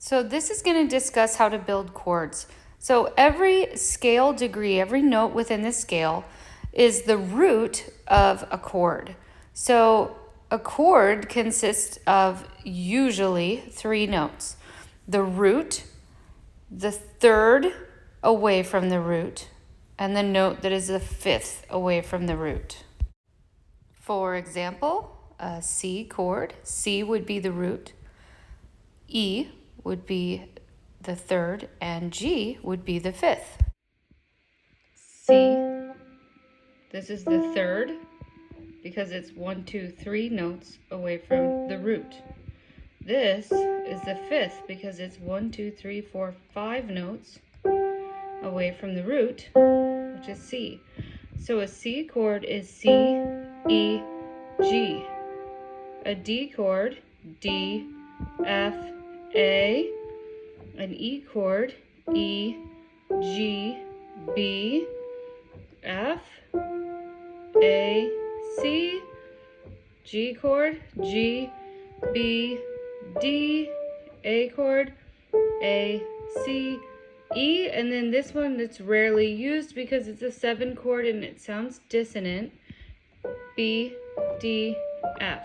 So this is going to discuss how to build chords. So every scale degree, every note within the scale is the root of a chord. So a chord consists of usually 3 notes. The root, the third away from the root, and the note that is the 5th away from the root. For example, a C chord, C would be the root, E would be the 3rd, and G would be the 5th. C, this is the 3rd because it's 1, 2, 3 notes away from the root. This is the 5th because it's 1, 2, 3, 4, 5 notes away from the root, which is C. So a C chord is C, E, G. A D chord, D, F, A. An E chord, E, G, B, F, A, C. G chord, G, B, D. A chord, A, C, E. And then this one that's rarely used because it's a 7 chord and it sounds dissonant, B, D, F.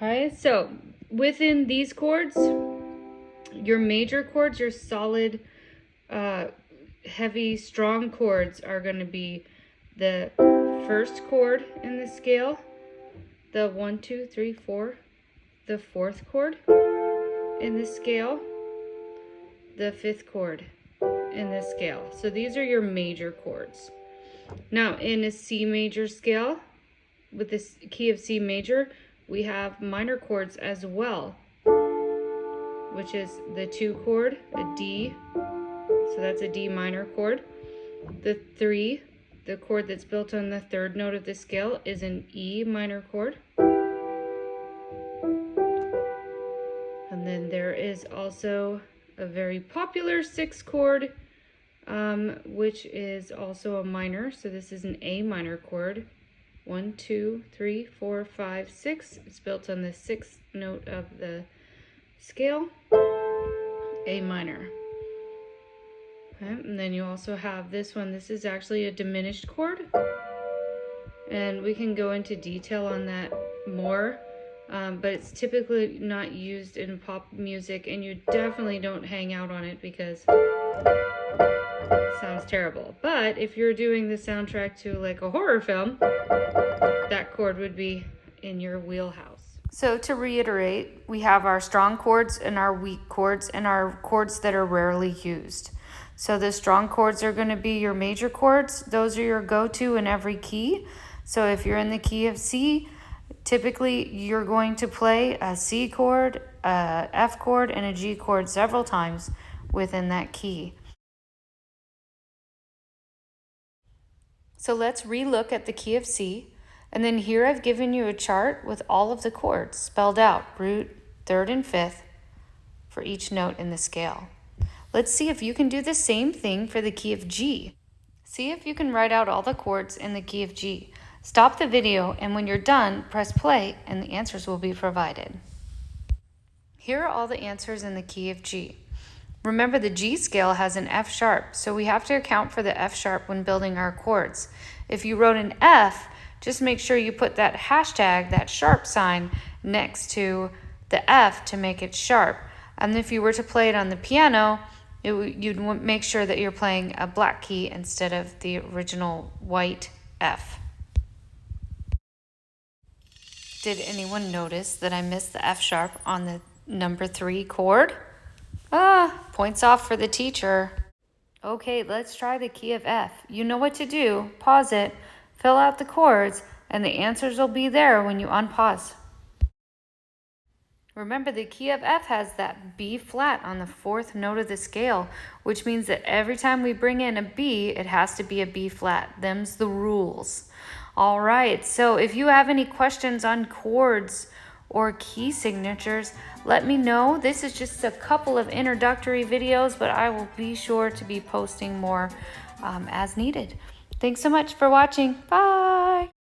Alright, so within these chords, your major chords, your solid, heavy, strong chords are going to be the 1st chord in the scale, the 1, 2, 3, 4, the 4th chord in the scale, the 5th chord in the scale. So these are your major chords. Now in a C major scale, with this key of C major, we have minor chords as well, which is the 2 chord, a D, so that's a D minor chord. The 3, the chord that's built on the 3rd note of the scale, is an E minor chord. And then there is also a very popular 6 chord, which is also a minor, so this is an A minor chord. 1, 2, 3, 4, 5, 6. It's built on the 6th note of the scale, A minor. Okay, and then you also have this one. This is actually a diminished chord, and we can go into detail on that more, but it's typically not used in pop music, and you definitely don't hang out on it because it sounds terrible. But if you're doing the soundtrack to like a horror film, that chord would be in your wheelhouse. So to reiterate, we have our strong chords and our weak chords and our chords that are rarely used. So the strong chords are going to be your major chords. Those are your go-to in every key. So if you're in the key of C, typically you're going to play a C chord, a F chord, and a G chord several times within that key. So let's relook at the key of C. And then here I've given you a chart with all of the chords spelled out, root, 3rd, and 5th for each note in the scale. Let's see if you can do the same thing for the key of G. See if you can write out all the chords in the key of G. Stop the video, and when you're done, press play and the answers will be provided. Here are all the answers in the key of G. Remember, the G scale has an F sharp, so we have to account for the F sharp when building our chords. If you wrote an F, just make sure you put that hashtag, that sharp sign, next to the F to make it sharp. And if you were to play it on the piano, you'd make sure that you're playing a black key instead of the original white F. Did anyone notice that I missed the F sharp on the number 3 chord? Points off for the teacher. Okay, let's try the key of F. You know what to do. Pause it. Fill out the chords, and the answers will be there when you unpause. Remember, the key of F has that B flat on the 4th note of the scale, which means that every time we bring in a B, it has to be a B flat. Them's the rules. All right, so if you have any questions on chords or key signatures, let me know. This is just a couple of introductory videos, but I will be sure to be posting more as needed. Thanks so much for watching. Bye.